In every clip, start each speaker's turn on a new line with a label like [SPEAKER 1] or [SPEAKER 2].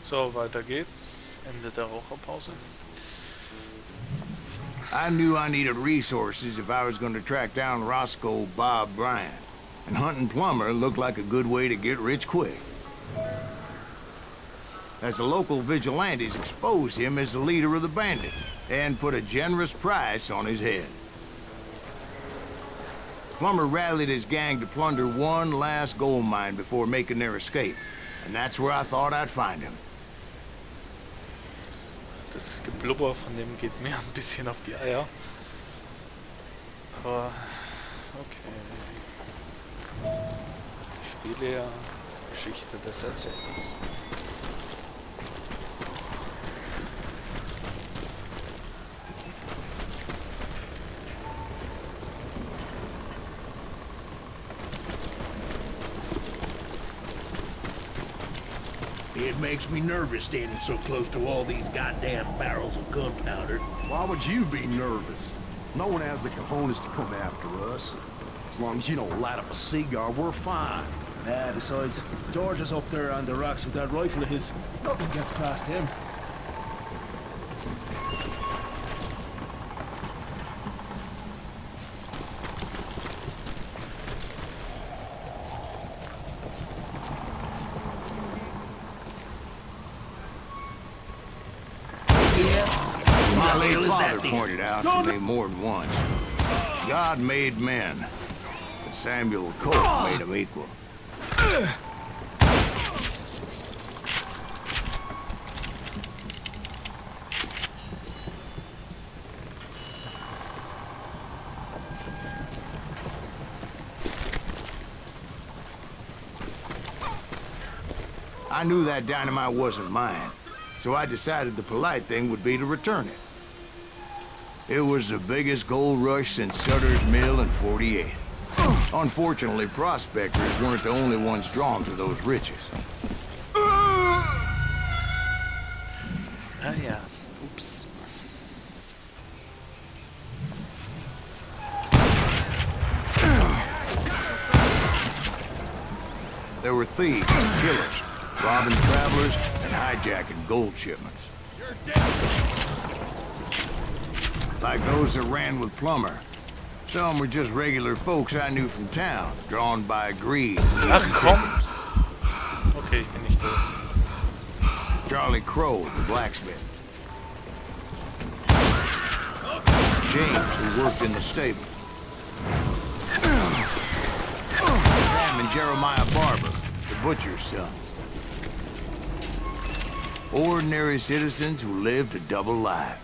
[SPEAKER 1] So, weiter geht's. Ende der Raucherpause.
[SPEAKER 2] I knew I needed resources if I was going to track down Roscoe Bob Bryant. And hunting Plummer looked like a good way to get rich quick. As the local vigilantes exposed him as the leader of the bandits, and put a generous price on his head. Plummer rallied his gang to plunder one last gold mine before making their escape. And that's where I thought I'd find him.
[SPEAKER 1] Das Geblubber von dem geht mir ein bisschen auf die Eier. Aber okay. Spiele ja Geschichte des Erzählers.
[SPEAKER 3] It makes me nervous standing so close to all these goddamn barrels of gunpowder.
[SPEAKER 4] Why would you be nervous? No one has the cojones to come after us. As long as you don't light up a cigar, we're fine.
[SPEAKER 5] Besides, George is up there on the rocks with that rifle of his. Nothing gets past him.
[SPEAKER 2] My late father pointed out to me more than once. God made men, but Samuel Colt made them equal. I knew that dynamite wasn't mine, so I decided the polite thing would be to return it. It was the biggest gold rush since Sutter's Mill in '48. Unfortunately, prospectors weren't the only ones drawn to those riches.
[SPEAKER 1] Ah ja, ups.
[SPEAKER 2] There were thieves and killers, robbing travelers and hijacking gold shipments. Like those that ran with Plummer. Some were just regular folks I knew from town, drawn by greed.
[SPEAKER 1] Ach komm! Okay, ich bin nicht tot.
[SPEAKER 2] Charlie Crow, the blacksmith. James, who worked in the stable. Sam and Jeremiah Barber, the butcher's sons. Ordinary citizens who lived a double life.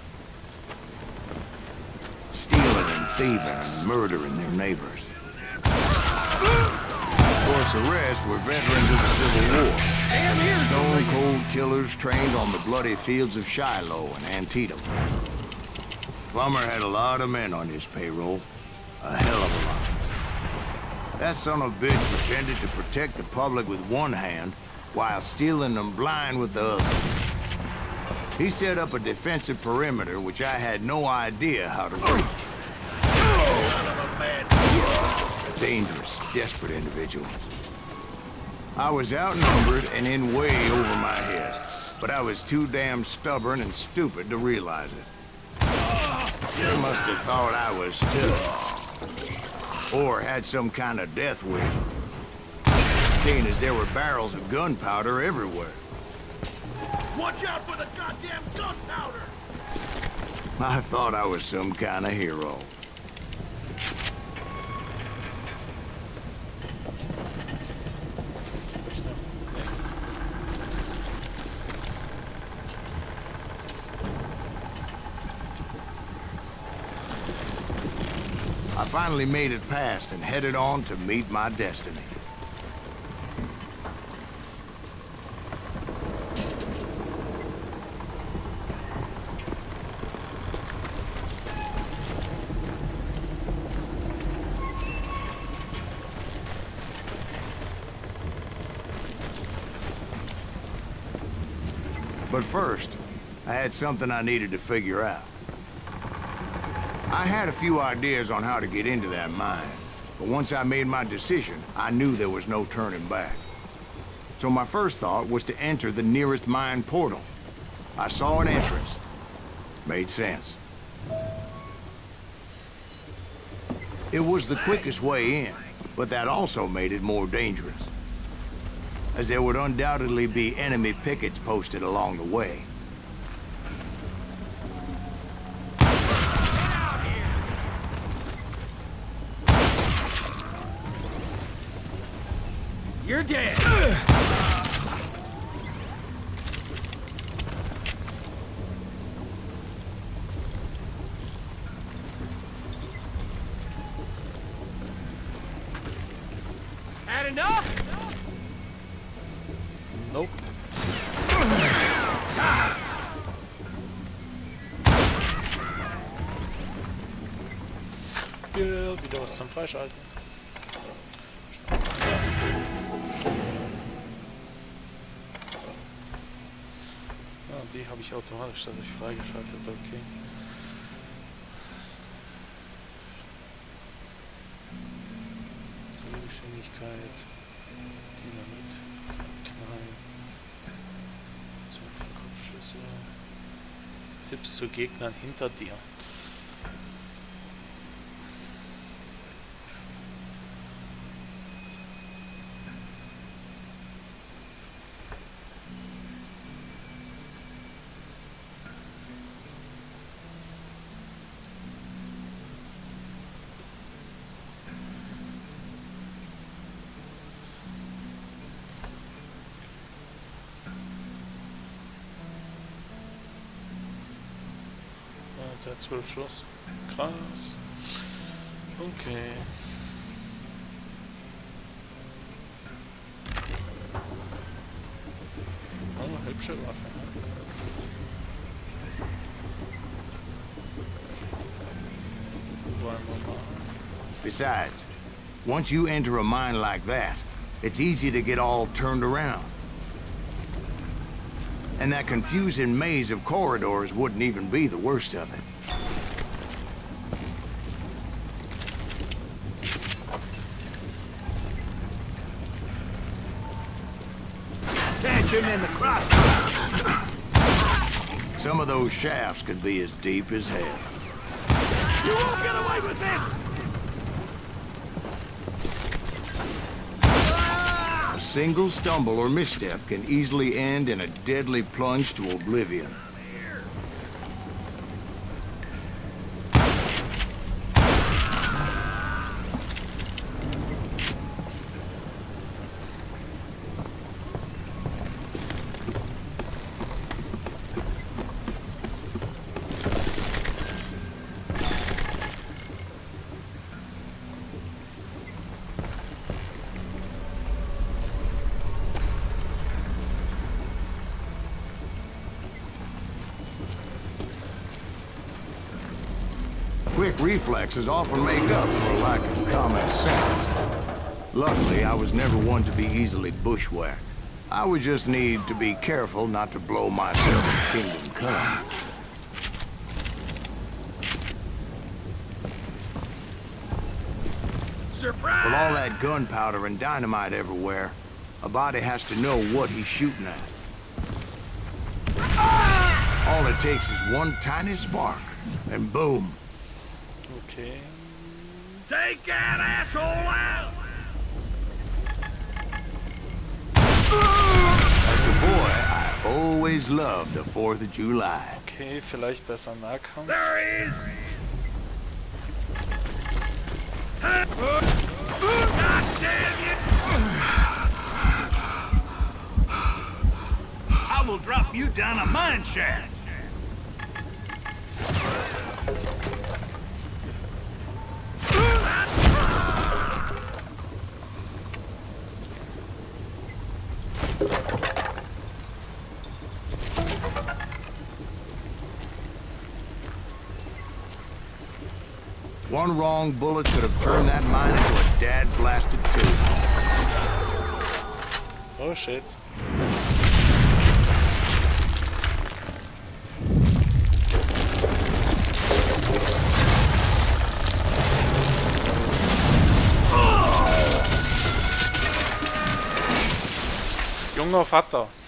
[SPEAKER 2] Stealing and thieving and murdering their neighbors. Of course, the rest were veterans of the Civil War. Stone-cold killers trained on the bloody fields of Shiloh and Antietam. Plummer had a lot of men on his payroll. A hell of a lot. That son of a bitch pretended to protect the public with one hand while stealing them blind with the other. He set up a defensive perimeter which I had no idea how to reach. Dangerous, desperate individuals. I was outnumbered and in way over my head, but I was too damn stubborn and stupid to realize it. They must have thought I was tough. Or had some kind of death wish. Seeing as there were barrels of gunpowder everywhere.
[SPEAKER 3] Watch out for the goddamn gunpowder!
[SPEAKER 2] I thought I was some kind of hero. I finally made it past and headed on to meet my destiny. But first, I had something I needed to figure out. I had a few ideas on how to get into that mine, but once I made my decision, I knew there was no turning back. So my first thought was to enter the nearest mine portal. I saw an entrance. Made sense. It was the quickest way in, but that also made it more dangerous, as there would undoubtedly be enemy pickets posted along the way.
[SPEAKER 5] You're dead! Had enough?
[SPEAKER 1] Nope. Hier wieder was zum Freischalten. Ah, die habe ich automatisch dadurch freigeschaltet, okay. Geschwindigkeit, Dynamit, Knallen, Kopfschüsse, Tipps zu Gegnern hinter dir. Der 12 Schuss. Krass. Okay. Oh, hübsche Waffe. Wollen wir mal.
[SPEAKER 2] Besides, once you enter a mine like that, it's easy to get all turned around. And that confusing maze of corridors wouldn't even be the worst of it.
[SPEAKER 3] Catch him in the crotch.
[SPEAKER 2] Some of those shafts could be as deep as hell.
[SPEAKER 3] You won't get away with this!
[SPEAKER 2] A single stumble or misstep can easily end in a deadly plunge to oblivion. Quick reflexes often make up for a lack of common sense. Luckily, I was never one to be easily bushwhacked. I would just need to be careful not to blow myself in Kingdom Come.
[SPEAKER 3] Surprise!
[SPEAKER 2] With all that gunpowder and dynamite everywhere, a body has to know what he's shooting at. All it takes is one tiny spark, and boom.
[SPEAKER 1] Okay.
[SPEAKER 3] Take that asshole out!
[SPEAKER 2] As a boy, I always loved the 4th of July.
[SPEAKER 1] Okay, vielleicht besser Nahkampf.
[SPEAKER 3] There he is! God damn it! I will drop you down a mine shaft!
[SPEAKER 2] One wrong bullet could have turned that mine into a dad-blasted tube.
[SPEAKER 1] Oh shit. nuovo fatto.